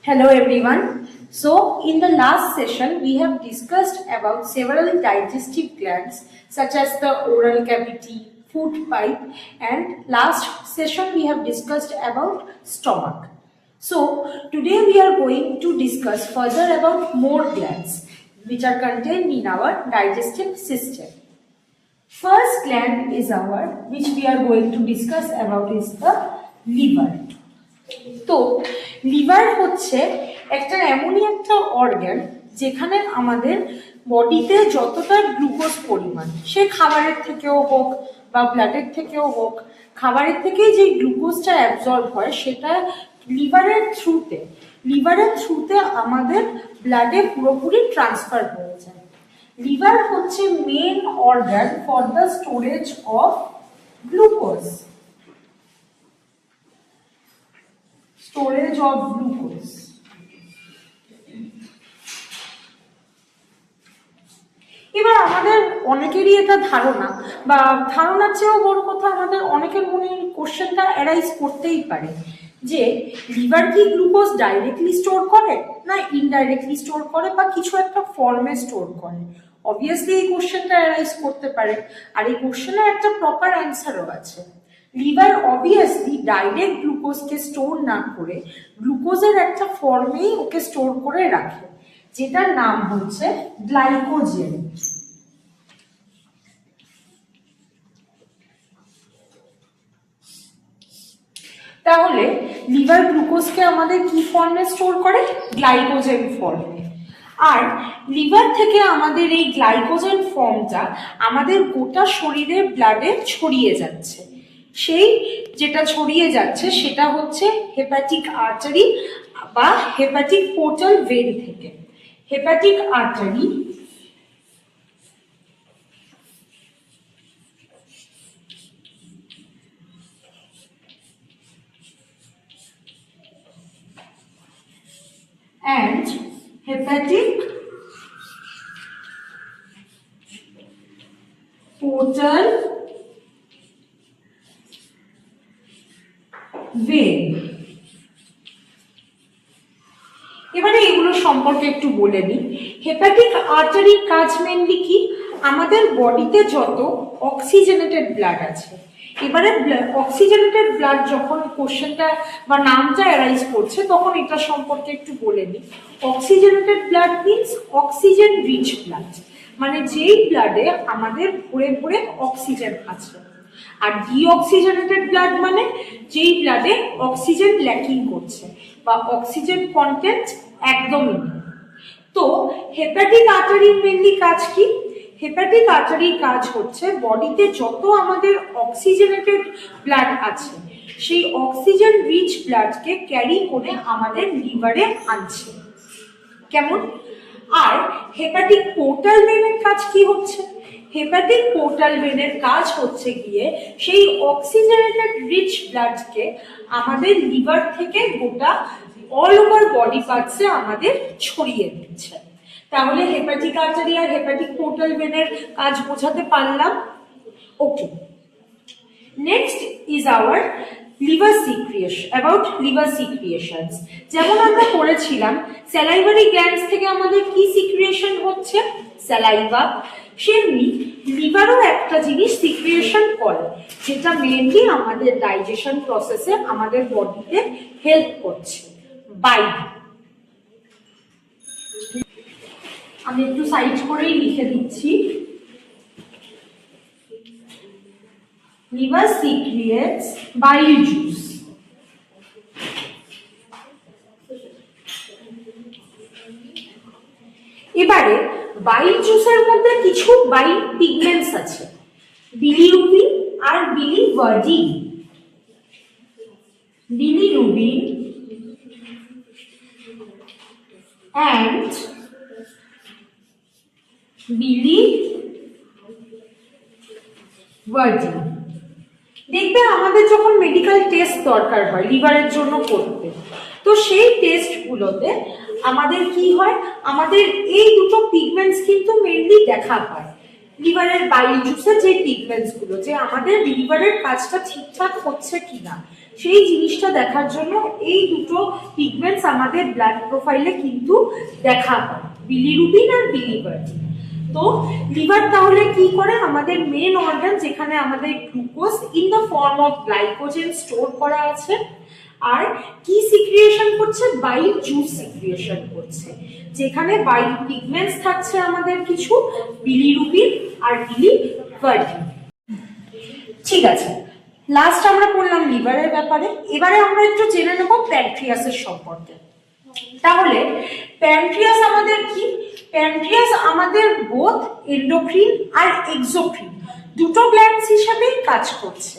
Hello everyone. So in the last session we have discussed about several digestive glands such as the oral cavity, food pipe, and last session we have discussed about stomach. So today we are going to discuss further about more glands which are contained in our digestive system. First gland is which we are going to discuss about is the liver. তো liver হচ্ছে এমনই একটা organ যেখানে আমাদের বডিতে যতটা glucose পরিমাণ সে খাবারের থেকেও হোক বা ব্লাডের থেকেও হোক, খাবারের থেকে যে গ্লুকোজটা অ্যাবজর্ব হয় সেটা লিভারের থ্রুতে আমাদের ব্লাডে পুরোপুরি ট্রান্সফার হয়ে যায়। লিভার হচ্ছে main organ for the storage of glucose. এবার আমাদের অনেকেরই এটা ধারণার চেয়েও বড় কথা, আমাদের অনেকের মনে কোশ্চেনটা অ্যারাইজ করতেই পারে যে লিভার কি গ্লুকোজ ডাইরেক্টলি স্টোর করে না ইনডাইরেক্টলি স্টোর করে বা কিছু একটা ফর্মে স্টোর করে। অবভিয়াসলি এই কোশ্চেনটা অ্যারাইজ করতে পারে, আর এই কোশ্চেনের একটা প্রপার অ্যান্সারও আছে। লিভার অবভিয়াসলি ডাইরেক্ট গ্লুকোজকে স্টোর না করে গ্লুকোজের একটা ফর্মেই ওকে স্টোর করে রাখে, যেটার নাম হচ্ছে গ্লাইকোজেন। তাহলে লিভার গ্লুকোজকে আমাদের কি ফর্মে স্টোর করে? গ্লাইকোজেন ফর্মে। আর লিভার থেকে আমাদের এই গ্লাইকোজেন ফর্মটা আমাদের গোটা শরীরের ব্লাডে ছড়িয়ে যাচ্ছে। সেই যেটা ছড়িয়ে যাচ্ছে সেটা হচ্ছে হেপাটিক আর্টারি বা হেপাটিক পোর্টাল ভেন থেকে। Hepatic artery and hepatic portal vein। এবারে এগুলো সম্পর্কে একটু বলে নিই। হেপাটিক আর্টারির কাজ মেনলি কি? আমাদের বডিতে যত অক্সিজেনেটেড ব্লাড আছে, এবারে অক্সিজেনেটেড ব্লাড যখন কোশ্চেনটা বা নামটা অ্যারাইজ করছে তখন এটা সম্পর্কে একটু বলে নিই। Oxygenated blood means oxygen rich blood, মানে যেই ব্লাডে আমাদের ভরে ভরে অক্সিজেন আছে। আর ডিঅক্সিজেনেটেড ব্লাড মানে যেই ব্লাডে অক্সিজেন ল্যাকিং করছে বা অক্সিজেন কন্টেন্ট একদমই নেই। তো হেপাটিক আর্টারির মেনলি কাজ কি? হেপাটিক আর্টারির কাজ হচ্ছে বডিতে যত আমাদের অক্সিজেনেটেড ব্লাড আছে সেই অক্সিজেন রিচ ব্লাডকে ক্যারি করে আমাদের লিভারে আনছে। কেমন? আর হেপাটিক পোর্টাল ভেনের কাজ কি হচ্ছে? হেপাটিক পোর্টাল ভেনের কাজ হচ্ছে গিয়ে সেই অক্সিজেনেটেড রিচ ব্লাডকে আমাদের লিভার থেকে গোটা অল ওভার বডি পার্টসে আমাদের ছড়িয়ে দিচ্ছে। তাহলে হেপাটিক আর্টারি আর হেপাটিক পোর্টাল ভেনের কাজ বোঝাতে পারলাম। Okay, next is our liver secretion, about liver secretions. যেমন আমরা পড়েছিলাম স্যালাইভারি গ্ল্যান্ডস থেকে আমাদের কি সিক্রিয়েশন হচ্ছে? স্যালাইভা। সেমনি লিভারও একটা জিনিস সিক্রিয়েশন করে যেটা মেনলি আমাদের ডাইজেশন প্রসেসে আমাদের বডিতে হেল্প করছে, বাইল। আমি একটু সাইড করেই লিখে দিচ্ছি। Liver secretes bile juice. এবারে বাইল জুসের মধ্যে কিছু বাইল পিগমেন্টস আছে, বিলিরুবিন আর বিলিভার্ডিন। Bilirubin and biliverdin. দেখবে আমাদের যখন মেডিকেল টেস্ট দরকার হয় লিভারের জন্য করতে, তো সেই টেস্টগুলোতে আমাদের কি হয়? আমাদের এই দুটো পিগমেন্টস কিন্তু মেনলি দেখা হয়। লিভারের বাইল জুসের যে পিগমেন্টস গুলো, যে আমাদের লিভারের কাজটা ঠিকঠাক হচ্ছে কিনা সেই জিনিসটা দেখার জন্য এই দুটো পিগমেন্টস আমাদের ব্লাড প্রোফাইলে কিন্তু দেখা হয়, বিলিরুবিন আর বিলিভার্জিন। তো লিভার তাহলে কি করে? আমাদের মেন অর্গান, যেখানে আমাদের glucose in the form of glycogen store করা আছে, আর কি সিক্রিয়েশন করছে? বাইল জুস সিক্রিয়েশন করছে, যেখানে বাইল পিগমেন্টস থাকছে আমাদের কিছু, বিলিরুবিন আর বিলিভার্জিন। ঠিক আছে, লাস্ট আমরা পড়লাম লিভারের ব্যাপারে। এবারে আমরা একটু জেনে নেব প্যানক্রিয়াসের সম্পর্কে। তাহলে প্যানক্রিয়াস আমাদের কি? প্যানক্রিয়াস আমাদের বোথ এন্ডোক্রিন আর এক্সোক্রিন দুটো গ্ল্যান্ডস হিসেবেই কাজ করছে।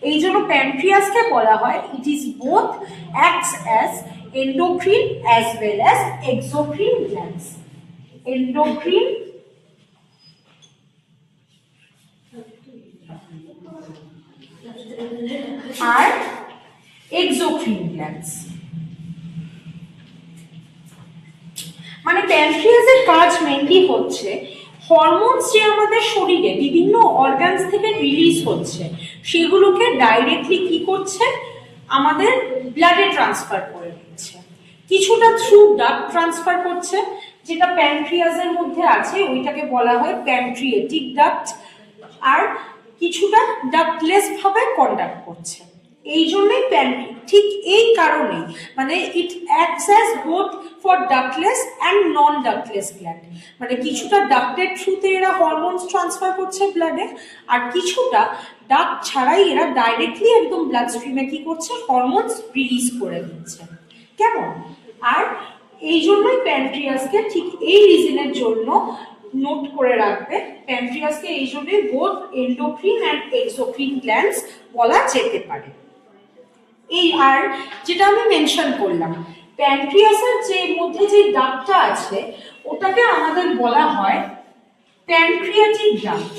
এই জন্য প্যানক্রিয়াসকে বলা হয় it is both acts as endocrine as well as exocrine glands. Endocrine আর এক্সোক্রিন গ্ল্যান্ডস। মানে প্যানক্রিয়াসের কাজ মেইনলি হচ্ছে হরমোনস যে আমাদের শরীরে বিভিন্ন অর্গানস থেকে রিলিজ হচ্ছে সেগুলোকে ডাইরেক্টলি কি করছে? আমাদের ব্লাডে ট্রান্সফার করে দিচ্ছে। কিছুটা থ্রু ডাক্ট ট্রান্সফার করছে, যেটা প্যানক্রিয়াসের মধ্যে আছে ওইটাকে বলা হয় প্যানক্রিয়েটিক ডাক্ট, আর কিছুটা ডাক্টলেস ভাবে কন্ডাক্ট করছে। এই জন্যই ঠিক এই কারণেই মানে it acts as both for ductless and non ductless gland. মানে কিছুটা ডাক্টের থ্রুতে এরা হরমোনস ট্রান্সফার করছে ব্লাডে, আর কিছুটা ডাক্ট ছাড়াই এরা ডাইরেক্টলি একদম ব্লাড স্ট্রিমে কি করছে? হরমোনস রিলিজ করে দিচ্ছে। কেমন? আর এই জন্যই প্যানক্রিয়াসকে ঠিক এই রিজনের জন্য নোট করে রাখবে, প্যানক্রিয়াসকে এই জন্যই বোথ এন্ডোক্রিন অ্যান্ড এক্সোক্রিন গ্ল্যান্ডস বলা যেতে পারে। এই আর যেটা আমি মেনশন করলাম, প্যানক্রিয়াসের যে মধ্যে যে ডাক্টটা আছে ওটাকে আমাদের বলা হয় প্যানক্রিয়াটিক ডাক্ট।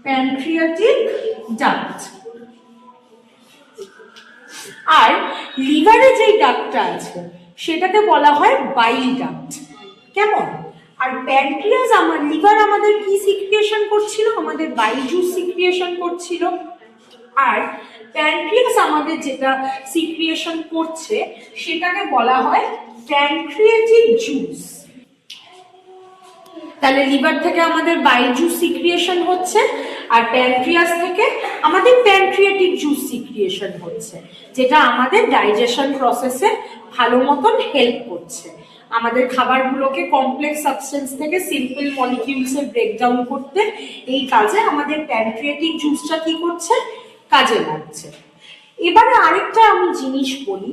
Pancreatic duct. আর লিভারে যে ডাক্টটা আছে সেটাকে বলা হয় বাইল ডাক্ট। কেমন? আর প্যানক্রিয়াস লিভার আমাদের কি সিক্রিয়েশন করছিল? আমাদের বাইল জুস সিক্রিয়েশন করছিল। আর প্যানক্রিয়াস আমাদের যেটা সিক্রিয়েশন করছে সেটাকে বলা হয় প্যানক্রিয়েটিক জুস। তাহলে লিভার থেকে আমাদের বাইল জুস সিক্রিয়েশন হচ্ছে, আর প্যানক্রিয়াস থেকে আমাদের প্যানক্রিয়েটিক জুস সিক্রিয়েশন হচ্ছে, যেটা আমাদের ডাইজেশন প্রসেসে ভালো মতন হেল্প করছে। আমাদের খাবারগুলোকে কমপ্লেক্স সাবস্টেন্স থেকে সিম্পল মলিকিউলসে ব্রেকডাউন করতে এই কাজে আমাদের প্যানক্রিয়েটিক জুসটা কি করছে? কাজে লাগছে। এবারে আরেকটা আমি জিনিস বলি,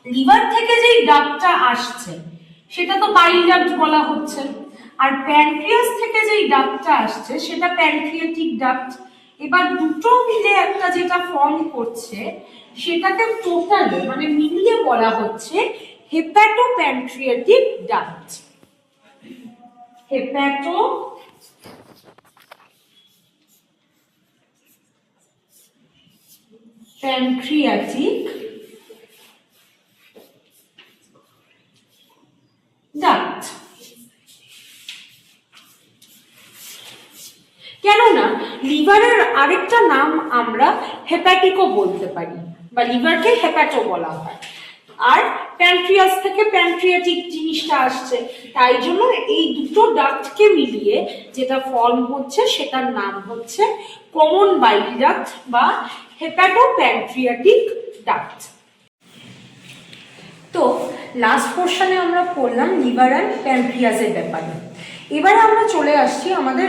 লিভার থেকে যেই ডাক্টটা আসছে সেটা তো বাইল ডাক্ট বলা হচ্ছে, আর প্যানক্রিয়াস থেকে যেই ডাক্টটা আসছে সেটা প্যানক্রিয়েটিক ডাক্ট। এবার দুটো মিলে একটা যেটা ফর্ম করছে সেটাকে টোটালে মানে মিলিয়ে বলা হচ্ছে hepato pancreatic duct. Hepato pancreatic duct. কেননা লিভারের আরেকটা নাম আমরা হেপাটিকও বলতে পারি, বা লিভারকে হেপাটো বলা হয়, আর প্যানক্রিয়াস থেকে প্যানক্রিয়াটিক জিনিসটা আসছে, তাই জন্য এই দুটো ডাক্টকে মিলিয়ে যেটা ফর্ম হচ্ছে সেটার নাম হচ্ছে কমন বাইল ডাক্ট বা হেপাটো প্যানক্রিয়াটিক ডাক্ট। তো লাস্ট পোর্শনে আমরা পড়লাম লিভার অ্যান্ড প্যানক্রিয়াসের ব্যাপারে। এবারে আমরা চলে আসছি আমাদের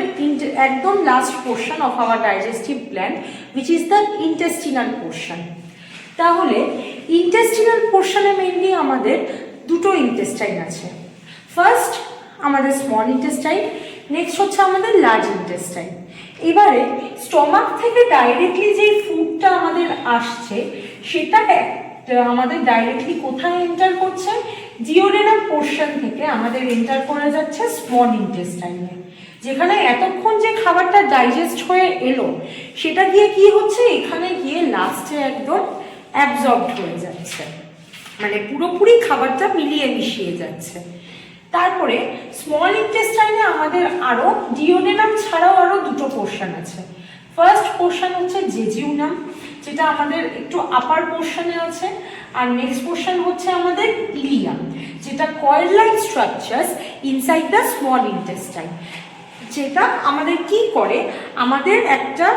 একদম last portion of our digestive gland, which is the intestinal portion. তাহলে ইন্টেস্টিনাল পোর্শনে মেইনলি আমাদের দুটো ইন্টেস্টাইন আছে। ফার্স্ট আমাদের স্মল ইন্টেস্টাইন, নেক্সট হচ্ছে আমাদের লার্জ ইন্টেস্টাইন। এবারে স্টমাক থেকে ডাইরেক্টলি যে ফুডটা আমাদের আসছে সেটা আমাদের ডাইরেক্টলি কোথায় এন্টার করছে? ডিওডেনাম পোর্শন থেকে আমাদের এন্টার করে যাচ্ছে স্মল ইন্টেস্টাইনে, যেখানে এতক্ষণ যে খাবারটা ডাইজেস্ট হয়ে এলো সেটা গিয়ে কি হচ্ছে? এখানে গিয়ে লাস্টে একদম অ্যাবজর্বড হয়ে যাচ্ছে, মানে পুরোপুরি খাবারটা মিলিয়ে মিশিয়ে যাচ্ছে। তারপরে স্মল ইন্টেস্টাইনে আমাদের আরো ডিওডেনাম ছাড়াও আরো দুটো পোর্শন আছে। ফার্স্ট পোর্শন হচ্ছে জেজিউনাম, যেটা আমাদের একটু আপার পোর্শনে আছে, আর নেক্সট পোর্শন হচ্ছে আমাদের ইলিয়াম, যেটা coil like structures inside the small intestine, যেটা আমাদের কি করে, আমাদের একটা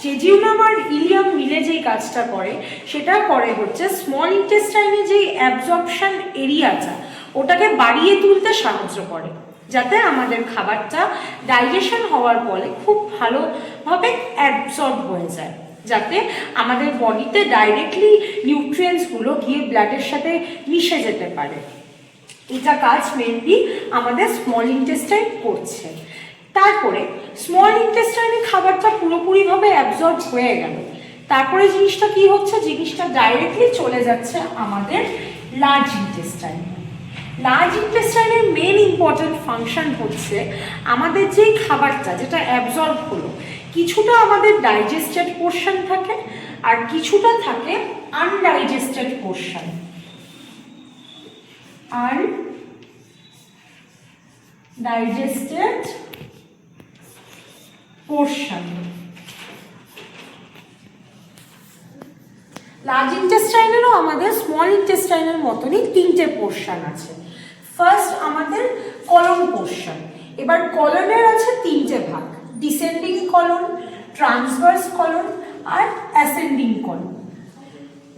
জেজিউনাম আর ইলিয়াম মিলে যেই কাজটা করে সেটা করে হচ্ছে স্মল ইন্টেস্টাইনে যেই অ্যাবজর্পশন এরিয়াটা ওটাকে বাড়িয়ে তুলতে সাহায্য করে, যাতে আমাদের খাবারটা ডাইজেশন হওয়ার পরে খুব ভালোভাবে অ্যাবজর্ব হয়ে যায়, যাতে আমাদের বডিতে ডাইরেক্টলি নিউট্রিয়েন্টসগুলো গিয়ে ব্লাডের সাথে মিশে যেতে পারে। এটা কাজ মেনলি আমাদের স্মল ইন্টেস্টাইন করছে। তারপরে স্মল ইন্টেস্টাইনে খাবারটা পুরোপুরিভাবে অ্যাবজর্ব হয়ে গেল, তারপরে জিনিসটা কি হচ্ছে, জিনিসটা ডাইরেক্টলি চলে যাচ্ছে আমাদের লার্জ ইন্টেস্টাইন। লার্জ ইন্টেস্টাইনের মেন ইম্পর্টেন্ট ফাংশন হচ্ছে আমাদের যেই খাবারটা যেটা অ্যাবজর্ব হলো, কিছুটা আমাদের ডাইজেস্টেড পোর্শন থাকে আর কিছুটা থাকে undigested portion. Undigested portion. Large ইন্টেস্টাইনেরও আমাদের স্মল ইন্টেস্টাইনের মতনই তিনটে পোর্শন আছে। ফার্স্ট আমাদের কলন পোর্শন। এবার কলনের আছে তিনটে ভাগ, ডিসেন্ডিং কলন, ট্রান্সভার্স কলন আর অ্যাসেন্ডিং কলন।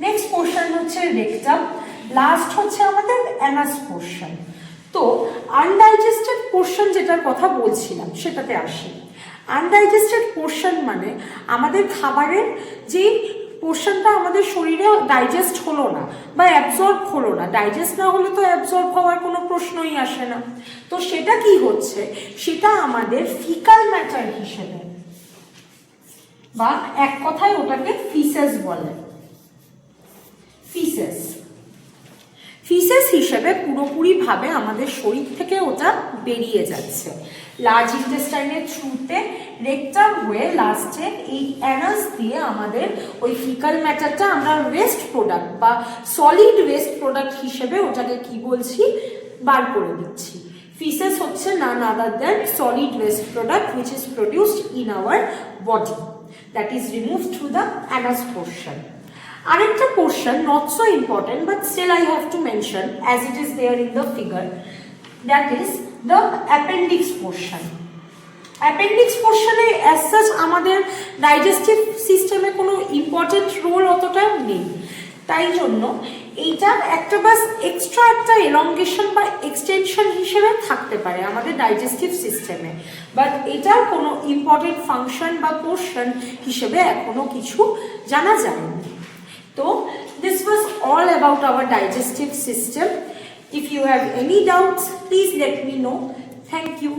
নেক্সট পোর্শন হচ্ছে রেকটাম, লাস্ট হচ্ছে আমাদের অ্যানাস পোর্শন। তো আনডাইজেস্টেড পোর্শন যেটার কথা বলছিলাম সেটাতে আসি। আনডাইজেস্টেড পোর্শন মানে আমাদের খাবারের যেই পোর্শনটা আমাদের শরীরে ডাইজেস্ট হলো না বা অ্যাবজর্ব হলো না, ডাইজেস্ট না হলে তো অ্যাবজর্ব হওয়ার কোনো প্রশ্নই আসে না, তো সেটা কি হচ্ছে, সেটা আমাদের ফিকাল ম্যাটার হিসেবে, বা এক কথায় ওটাকে ফিসেস বলে। ফিসেস ফিসেস হিসেবে পুরোপুরিভাবে আমাদের শরীর থেকে ওটা বেরিয়ে যাচ্ছে লার্জ ইন্টেস্টাইনের থ্রুতে, রেকটাম হয়ে লাস্টে এই অ্যানাস দিয়ে আমাদের ওই ফিকাল ম্যাটারটা আমরা ওয়েস্ট প্রোডাক্ট বা সলিড ওয়েস্ট প্রোডাক্ট হিসেবে ওটাকে কি বলছি, বার করে দিচ্ছি। ফিসেস হচ্ছে none other than solid waste product which is produced in our body, that is removed through the anus portion. আরেকটা portion not so important but still I have to mention as it is there in the figure, that is the appendix portion. Appendix পোর্শনে as such আমাদের digestive সিস্টেমে কোনো important role অতটা নেই, তাই জন্য এইটার একটা বাস এক্সট্রা একটা এলংগেশন বা এক্সটেনশন হিসেবে থাকতে পারে আমাদের ডাইজেস্টিভ সিস্টেমে, বাট এটার কোনো ইম্পর্টেন্ট ফাংশন বা পোর্শন হিসেবে এখনো কিছু জানা যায়নি। So this was all about our digestive system. If you have any doubts, please let me know. Thank you.